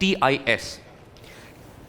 TIS।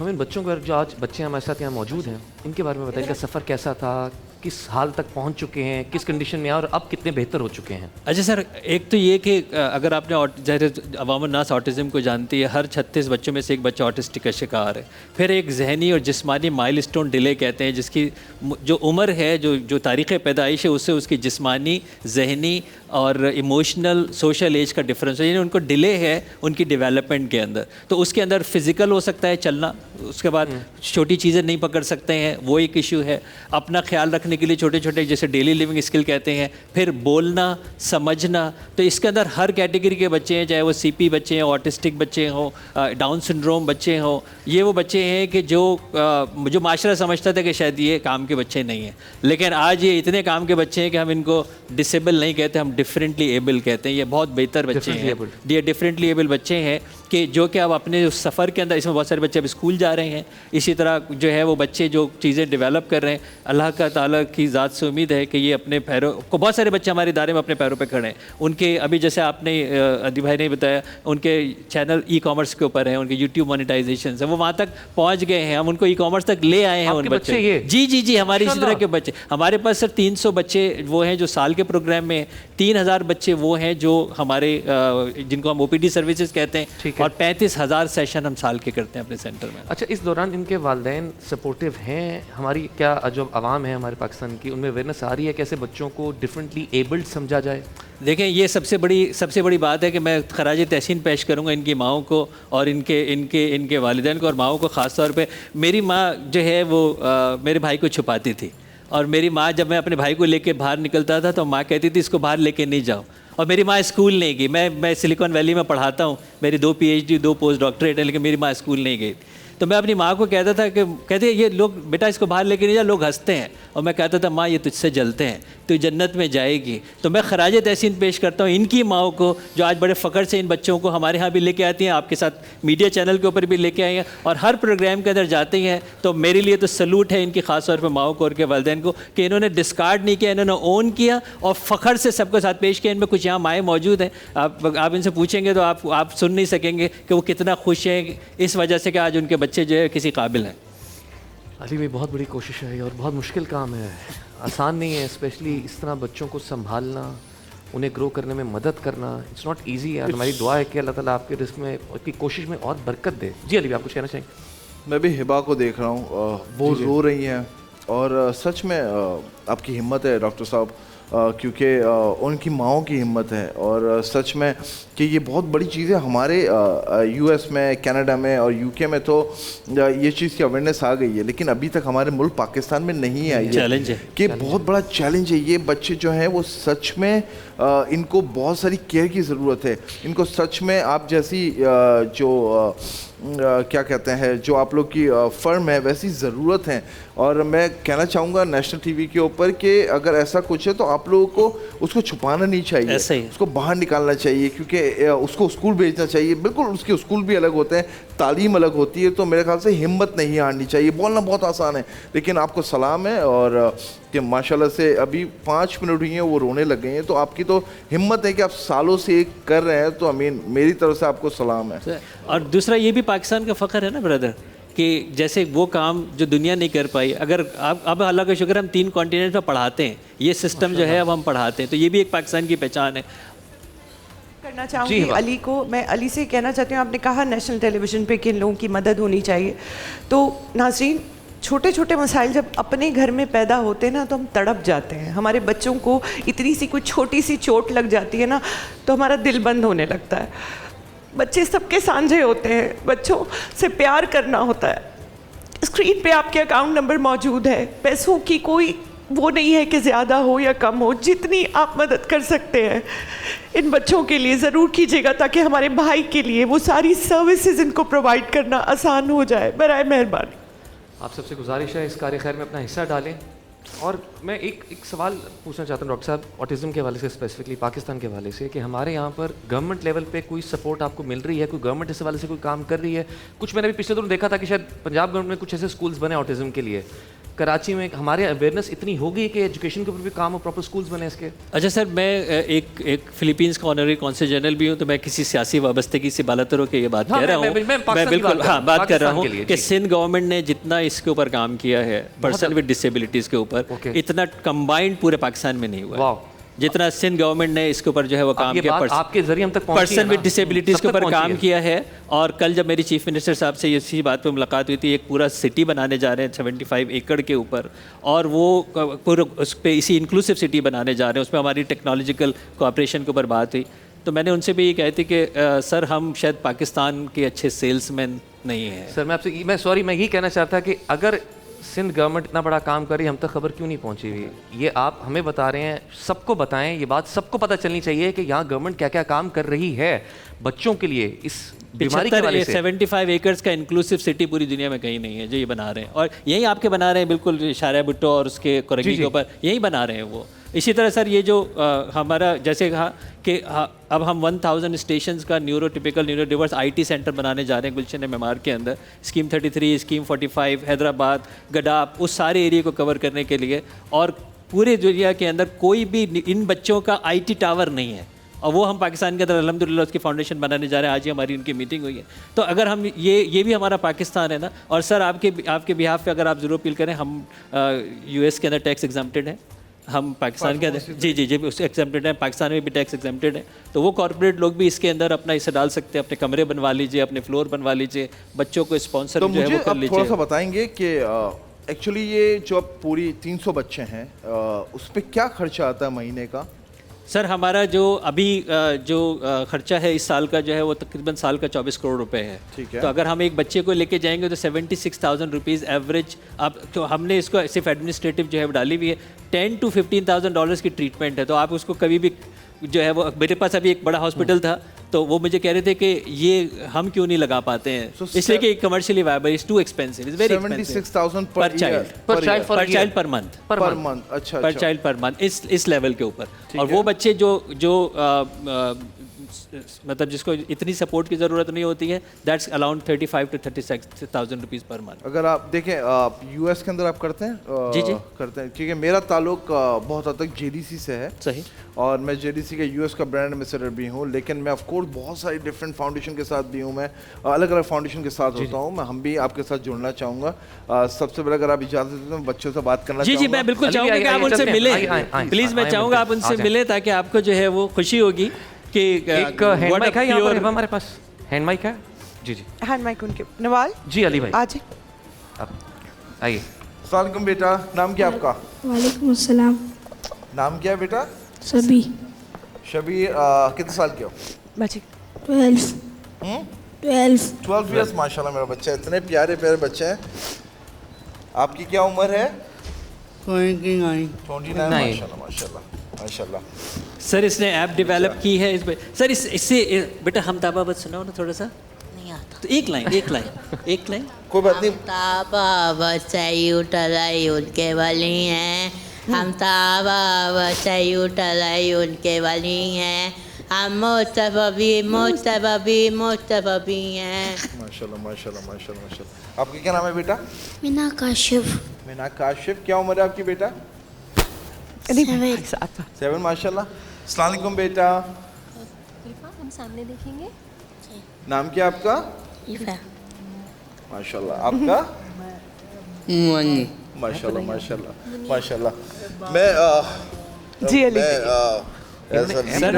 ہم ان بچوں کو جو آج بچے ہمارے ساتھ یہاں موجود ہیں ان کے بارے میں بتائیں کہ سفر کیسا تھا, کس حال تک پہنچ چکے ہیں, کس کنڈیشن میں اور اب کتنے بہتر ہو چکے ہیں. اچھا سر, ایک تو یہ کہ اگر آپ نے ظاہر عوام الناس آٹزم کو جانتی ہے, ہر 36 بچوں میں سے ایک بچہ آٹسٹک کا شکار ہے. پھر ایک ذہنی اور جسمانی مائل اسٹون ڈیلے کہتے ہیں, جس کی جو عمر ہے, جو تاریخ پیدائش ہے, اس سے اس کی جسمانی, ذہنی اور ایموشنل سوشل ایج کا ڈفرینس ہے, یعنی ان کو ڈیلے ہے ان کی ڈیولپمنٹ کے اندر. تو اس کے اندر فزیکل ہو سکتا ہے چلنا, اس کے بعد چھوٹی چیزیں نہیں پکڑ سکتے ہیں, وہ ایک ایشو ہے. اپنا خیال رکھنے کے لیے چھوٹے چھوٹے جیسے ڈیلی لیونگ اسکل کہتے ہیں, پھر بولنا, سمجھنا. تو اس کے اندر ہر کیٹیگری کے بچے ہیں, چاہے وہ سی پی بچے ہیں, آٹسٹک بچے ہوں, ڈاؤن سنڈروم بچے ہوں. یہ وہ بچے ہیں کہ جو معاشرہ سمجھتا تھا کہ شاید یہ کام کے بچے نہیں ہیں, لیکن آج یہ اتنے کام کے بچے ہیں کہ ہم ان کو ڈسیبل نہیں کہتے, ہم ڈفرینٹلی ایبل کہتے ہیں. یہ بہت بہتر بچے ہیں, یہ ڈفرینٹلی ایبل بچے ہیں کہ جو کہ اب اپنے سفر کے اندر, اس میں بہت سارے بچے اب اسکول جا رہے ہیں. اسی طرح جو ہے وہ بچے جو چیزیں ڈیولپ کر رہے ہیں, اللہ کا تعالیٰ کی ذات سے امید ہے کہ یہ اپنے پیروں کو, بہت سارے بچے ہمارے ادارے میں اپنے پیروں پہ کھڑے ہیں. ان کے ابھی جیسے آپ نے ادی بھائی نے بتایا, ان کے چینل ای کامرس کے اوپر ہیں, ان کے یوٹیوب مونیٹائزیشن ہے, وہ وہاں تک پہنچ گئے ہیں, ہم ان کو ای کامرس تک لے آئے ہیں. ان بچے جی ہماری اسی طرح کے بچے, ہمارے پاس سر 300 بچے وہ ہیں جو سال کے پروگرام میں, 3000 بچے وہ ہیں جو ہمارے جن کو ہم او پی ڈی سروسز کہتے ہیں, اور 35,000 سیشن ہم سال کے کرتے ہیں اپنے سینٹر میں. اچھا, اس دوران ان کے والدین سپورٹیو ہیں؟ ہماری کیا جو عوام ہے ہمارے پاکستان کی, ان میں اویئرنیس آ رہی ہے کیسے بچوں کو ڈفرینٹلی ایبلڈ سمجھا جائے؟ دیکھیں, یہ سب سے بڑی بات ہے کہ میں خراج تحسین پیش کروں گا ان کی ماؤں کو اور ان کے والدین کو, اور ماؤں کو خاص طور پہ. میری ماں جو ہے وہ میرے بھائی کو چھپاتی تھی, اور میری ماں جب میں اپنے بھائی کو لے کے باہر نکلتا تھا تو ماں کہتی تھی اس کو باہر لے کے نہیں جاؤ. اور میری ماں اسکول نہیں گئی. میں سلیکون ویلی میں پڑھاتا ہوں, میری 2 PhD 2 پوسٹ ڈاکٹریٹ ہے, لیکن میری ماں اسکول نہیں گئی. تو میں اپنی ماں کو کہتا تھا کہ کہتے یہ لوگ بیٹا اس کو باہر لے کے نہیں جا, لوگ ہنستے ہیں. اور میں کہتا تھا ماں یہ تجھ سے جلتے ہیں, تو جنت میں جائے گی. تو میں خراج تحسین پیش کرتا ہوں ان کی ماؤں کو جو آج بڑے فخر سے ان بچوں کو ہمارے ہاں بھی لے کے آتی ہیں, آپ کے ساتھ میڈیا چینل کے اوپر بھی لے کے آئی ہیں, اور ہر پروگرام کے اندر جاتے ہیں. تو میرے لیے تو سلوٹ ہے ان کی خاص طور پہ ماؤں کو اور کے والدین کو کہ انہوں نے ڈسکارڈ نہیں کیا, انہوں نے اون کیا اور فخر سے سب کے ساتھ پیش کیا. ان میں کچھ یہاں مائیں موجود ہیں, آپ ان سے پوچھیں گے تو آپ سن نہیں سکیں گے کہ وہ کتنا خوش ہیں اس وجہ سے کہ آج ان کے بچے جو ہے کسی قابل ہیں. علی بھائی, بہت بڑی کوشش ہے اور بہت مشکل کام ہے, آسان نہیں ہے, اسپیشلی اس طرح بچوں کو سنبھالنا, انہیں گرو کرنے میں مدد کرنا. اٹس ناٹ ایزی ہے. ہماری دعا ہے کہ اللہ تعالیٰ آپ کے رزق میں, آپ کی کوشش میں اور برکت دے. جی علی بھائی, آپ کچھ کہنا چاہیں گے؟ میں بھی ہبا کو دیکھ رہا ہوں, وہ رو رہی ہیں, اور سچ میں آپ کی ہمت ہے ڈاکٹر صاحب, کیونکہ ان کی ماؤں کی ہمت ہے. اور سچ میں کہ یہ بہت بڑی چیز ہے. ہمارے US میں, کینیڈا میں اور UK میں تو یہ چیز کی اویئرنیس آ گئی ہے, لیکن ابھی تک ہمارے ملک پاکستان میں نہیں آئی ہے, کہ بہت بڑا چیلنج ہے. یہ بچے جو ہیں وہ سچ میں ان کو بہت ساری کیئر کی ضرورت ہے. ان کو سچ میں آپ جیسی جو کیا کہتے ہیں, جو آپ لوگ کی فرم ہے ویسی ضرورت ہے. اور میں کہنا چاہوں گا نیشنل ٹی وی کے اوپر کہ اگر ایسا کچھ ہے تو آپ لوگوں کو اس کو چھپانا نہیں چاہیے, اس کو باہر نکالنا چاہیے, کیونکہ اس کو اسکول بھیجنا چاہیے. بالکل اس کے اسکول بھی الگ ہوتے ہیں, تعلیم الگ ہوتی ہے. تو میرے خیال سے ہمت نہیں ہارنی چاہیے. بولنا بہت آسان ہے, لیکن آپ کو سلام ہے, اور کہ ماشاءاللہ سے ابھی 5 منٹ ہوئی ہیں وہ رونے لگ گئی ہیں. تو آپ کی تو ہمت ہے کہ آپ سالوں سے ایک کر رہے ہیں, تو امین میری طرف سے آپ کو سلام ہے. اور دوسرا یہ بھی پاکستان کا فخر ہے نا بردر, کہ جیسے وہ کام جو دنیا نہیں کر پائی, اگر اب اللہ کا شکر ہم 3 کانٹیننٹ میں پڑھاتے ہیں, یہ سسٹم جو ہے اب ہم پڑھاتے ہیں, تو یہ بھی ایک پاکستان کی پہچان ہے. کرنا چاہوں گی علی کو, میں علی سے کہنا چاہتی ہوں, آپ نے کہا نیشنل ٹیلی ویژن پہ کن لوگوں کی مدد ہونی چاہیے. تو ناظرین, چھوٹے چھوٹے مسائل جب اپنے گھر میں پیدا ہوتے ہیں نا تو ہم تڑپ جاتے ہیں. ہمارے بچوں کو اتنی سی کوئی چھوٹی سی چوٹ لگ جاتی ہے نا تو ہمارا دل بند ہونے لگتا ہے. بچے سب کے سانجھے ہوتے ہیں, بچوں سے پیار کرنا ہوتا ہے. اسکرین پہ آپ کے اکاؤنٹ نمبر موجود ہے, پیسوں کی کوئی وہ نہیں ہے کہ زیادہ ہو یا کم ہو, جتنی آپ مدد کر سکتے ہیں ان بچوں کے لیے ضرور کیجیے گا, تاکہ ہمارے بھائی کے لیے وہ ساری سروسز ان کو پرووائڈ کرنا آسان ہو جائے. برائے مہربانی آپ سب سے گزارش ہے اس کار خیر میں اپنا حصہ ڈالیں. اور میں ایک سوال پوچھنا چاہتا ہوں ڈاکٹر صاحب, آٹزم کے حوالے سے, اسپیسیفکلی پاکستان کے حوالے سے, کہ ہمارے یہاں پر گورنمنٹ لیول پہ کوئی سپورٹ آپ کو مل رہی ہے, کوئی گورنمنٹ اس حوالے سے کوئی کام کر رہی ہے؟ کچھ میں نے بھی پچھلے دنوں دیکھا تھا کہ شاید پنجاب گورنمنٹ میں کچھ ایسے اسکولز بنے آٹزم کے لیے, کراچی میں ہمارے اویئرنیس اتنی ہوگی کہ ایجوکیشن کے اوپر بھی کام ہو, پراپر سکولز بنے اس کے. اچھا سر, میں ایک فلپینس کا آنرری کونسل جنرل بھی ہوں, تو میں کسی سیاسی وابستگی سے بالاتر ہو کے یہ بات کہہ رہا ہوں. میں بالکل بات کر رہا ہوں کہ سندھ گورنمنٹ نے جتنا اس کے اوپر کام کیا ہے پرسن ود ڈسیبلٹیز کے اوپر, اتنا کمبائنڈ پورے پاکستان میں نہیں ہوا جتنا سندھ گورنمنٹ نے اس کے اوپر جو ہے وہ کام کیا, آپ کے ذریعے ہم تک پرسن ود ڈسیبلٹیز کے اوپر کام کیا ہے. اور کل جب میری چیف منسٹر صاحب سے اسی بات پہ ملاقات ہوئی تھی, ایک پورا سٹی بنانے جا رہے ہیں 75 ایکڑ کے اوپر, اور وہ پورا اس پہ اسی انکلوسیو سٹی بنانے جا رہے ہیں, اس میں ہماری ٹیکنالوجیکل کوآپریشن کے اوپر بات ہوئی. تو میں نے ان سے بھی یہ کہی تھی کہ سر ہم شاید پاکستان کے اچھے سیلس مین نہیں ہیں. سر میں آپ سے میں یہی کہنا چاہتا کہ اگر سندھ گورنمنٹ اتنا بڑا کام کر رہی ہے, ہم تک خبر کیوں نہیں پہنچی ہوئی؟ یہ آپ ہمیں بتا رہے ہیں, سب کو بتائیں, یہ بات سب کو پتہ چلنی چاہیے کہ یہاں گورنمنٹ کیا کیا کام کر رہی ہے بچوں کے لیے. اس بیماری کے حوالے سے 75 ایکڑز کا انکلوسیو سٹی پوری دنیا میں کہیں نہیں ہے جو یہ بنا رہے ہیں, اور یہی آپ کے بنا رہے ہیں بالکل شارع بھٹو اور اس کے کورنگی کے اوپر یہی بنا رہے ہیں وہ. اسی طرح سر یہ جو ہمارا جیسے کہا کہ اب ہم 1000 اسٹیشنز کا neuro typical neuro diverse I T center بنانے جا رہے ہیں گلشن معمار کے اندر, اسکیم 33, اسکیم 45, حیدرآباد, گڈا, اس سارے ایریے کو کور کرنے کے لیے. اور پورے دنیا کے اندر کوئی بھی ان بچوں کا آئی ٹی ٹاور نہیں ہے, اور وہ ہم پاکستان کے اندر الحمدللہ اس کی فاؤنڈیشن بنانے جا رہے ہیں. آج ہی ہماری ان کی میٹنگ ہوئی ہے. تو اگر ہم یہ بھی ہمارا پاکستان ہے نا. اور سر آپ کے بہاف پہ اگر آپ ضرور اپیل کریں, ہم US کے اندر ٹیکس ایگزمپٹڈ ہیں, ہم پاکستان کے اندر جی ایگزمپٹڈ ہیں, پاکستان میں بھی ٹیکس ایگزمپٹڈ ہے. تو وہ کارپوریٹ لوگ بھی اس کے اندر اپنا حصہ ڈال سکتے ہیں, اپنے کمرے بنوا لیجیے, اپنے فلور بنوا لیجیے, بچوں کو اسپانسر جو ہے وہ کر لیجیے. تھوڑا سا بتائیں گے کہ ایکچولی یہ جو اب پوری 300 بچے ہیں اس پہ کیا خرچہ آتا ہے مہینے کا؟ سر ہمارا جو ابھی جو خرچہ ہے اس سال کا جو ہے وہ تقریباً سال کا 24 کروڑ روپے ہے. تو اگر ہم ایک بچے کو لے کے جائیں گے تو 76,000 روپیز ایوریج. اب تو ہم نے اس کو صرف ایڈمنسٹریٹو جو ہے ڈالی ہوئی ہے. 10 to 15,000 ڈالرس کی ٹریٹمنٹ ہے. تو آپ اس کو کبھی بھی جو ہے وہ, میرے پاس ابھی ایک بڑا ہاسپٹل تھا تو وہ مجھے کہہ رہے تھے کہ یہ ہم کیوں نہیں لگا پاتے ہیں, اس لیے کہ commercially viable, is too expensive, is very expensive 76,000 per child per month. اچھا پر چائلڈ پر منتھ اس لیول کے اوپر. اور وہ بچے جو مطلب جس کو اتنی سپورٹ کی ضرورت نہیں ہوتی ہے, that's around 35 to 36,000 rupees per month. اگر آپ دیکھیں US کے اندر آپ کرتے ہیں جی کرتے ہیں, کیونکہ میرا تعلق بہت حد تک JDC سے ہے. صحیح. اور میں JDC کے US کا برانڈ ایمبیسڈر بھی ہوں, لیکن میں آف کورس بہت ساری ڈفرینٹ فاؤنڈیشن کے ساتھ بھی ہوں, میں الگ الگ فاؤنڈیشن کے ساتھ ہوتا ہوں. ہم بھی آپ کے ساتھ جڑنا چاہوں گا. سب سے پہلے اگر آپ اجازت دیتے ہیں بچوں سے بات کرنا چاہوں گا. جی میں بالکل چاہوں گا کہ آپ ان سے ملیں, پلیز میں چاہوں گا آپ ان سے ملیں تاکہ آپ کو جو ہے وہ خوشی ہوگی کہ ایک ہینڈ مائک ہے یہاں پر ہمارے پاس, ہینڈ مائک ہے. جی ہینڈ مائک ان کے نوال جی علی بھائی آج آئیے. السلام علیکم بیٹا, نام کیا آپ کا؟ وعلیکم السلام. نام کیا ہے بیٹا؟ سبھی. شبیر, کتنے سال کے ہو؟ بچے 12 ایئرس. ماشاء اللہ میرا بچہ, اتنے پیارے پیارے بچے ہیں. آپ کی کیا عمر ہے؟ 29. ماشاء اللہ. سر اس نے ایپ ڈیولپ کی ہے اس پہ. سر اس سے بیٹا ہم تابا بت سناؤ نا تھوڑا سا. نہیں آتا. تو ایک لائن کوئی بات نہیں. تابا بچائی اٹھائی ان کے والی ہیں, ہم تابا بچائی اٹھائی ان کے والی ہیں, ہم مصطفی ہیں. ماشاءاللہ. آپ کا کیا نام ہے بیٹا؟ مینا کاشف. کیا عمر ہے آپ کی بیٹا؟ 7. ماشاءاللہ. السلام علیکم بیٹا. ہم سامنے دیکھیں گے. نام کیا آپ کا؟ ماشاءاللہ. آپ کا؟ ماشاءاللہ. میں جی علی سر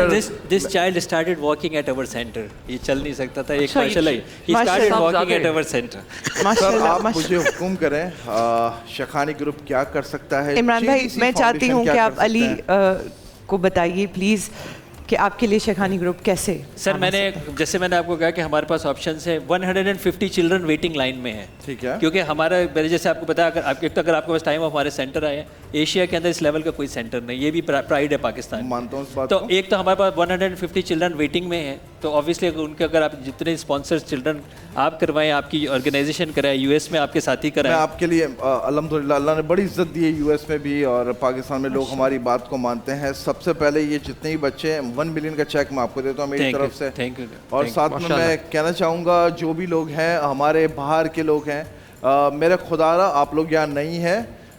this child started walking at our center. یہ چل نہیں سکتا تھا, ایک ماشاءاللہ he started walking at our center. سر آپ مجھے حکم کریں, شیخانی گروپ کیا کر سکتا ہے؟ عمران بھائی میں چاہتی ہوں کہ آپ علی کو بتائیے پلیز کہ آپ کے لیے شیخانی گروپ کیسے. سر جیسے میں نے آپ کو کہا کہ ہمارے پاس آپشنس ہیں. 150 چلڈرن ویٹنگ لائن میں ہیں. ٹھیک ہے. کیونکہ ہمارا میں جیسے آپ کو بتایا اگر آپ کے پاس ٹائم ہو, ہمارے سینٹر آئے ہیں. ایشیا کے اندر اس لیول کا کوئی سینٹر نہیں, یہ بھی پرائڈ ہے پاکستان. مانتا ہوں اس بات تو کو. ایک تو ہمارے پاس 150 چلڈرن ویٹنگ میں ہیں, تو آبویسلی ان کے اگر آپ جتنے اسپانسرز چلڈرن آپ کروائیں, آپ کی آرگنائزیشن کرائیں, US میں آپ کے ساتھی کرائیں. میں آپ کے لیے الحمدللہ اللہ نے بڑی عزت دی ہے US میں بھی, اور پاکستان میں لوگ ہماری بات کو مانتے ہیں. سب سے پہلے یہ جتنے ہی بچے 1 ملین کا چیک میں آپ کو دیتا ہوں میری طرف سے. اور ساتھ میں کہنا چاہوں گا جو بھی لوگ ہیں ہمارے باہر کے لوگ ہیں, میرے خدا را آپ لوگ یہاں نہیں ہیں,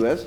US,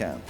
can.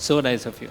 So nice of you.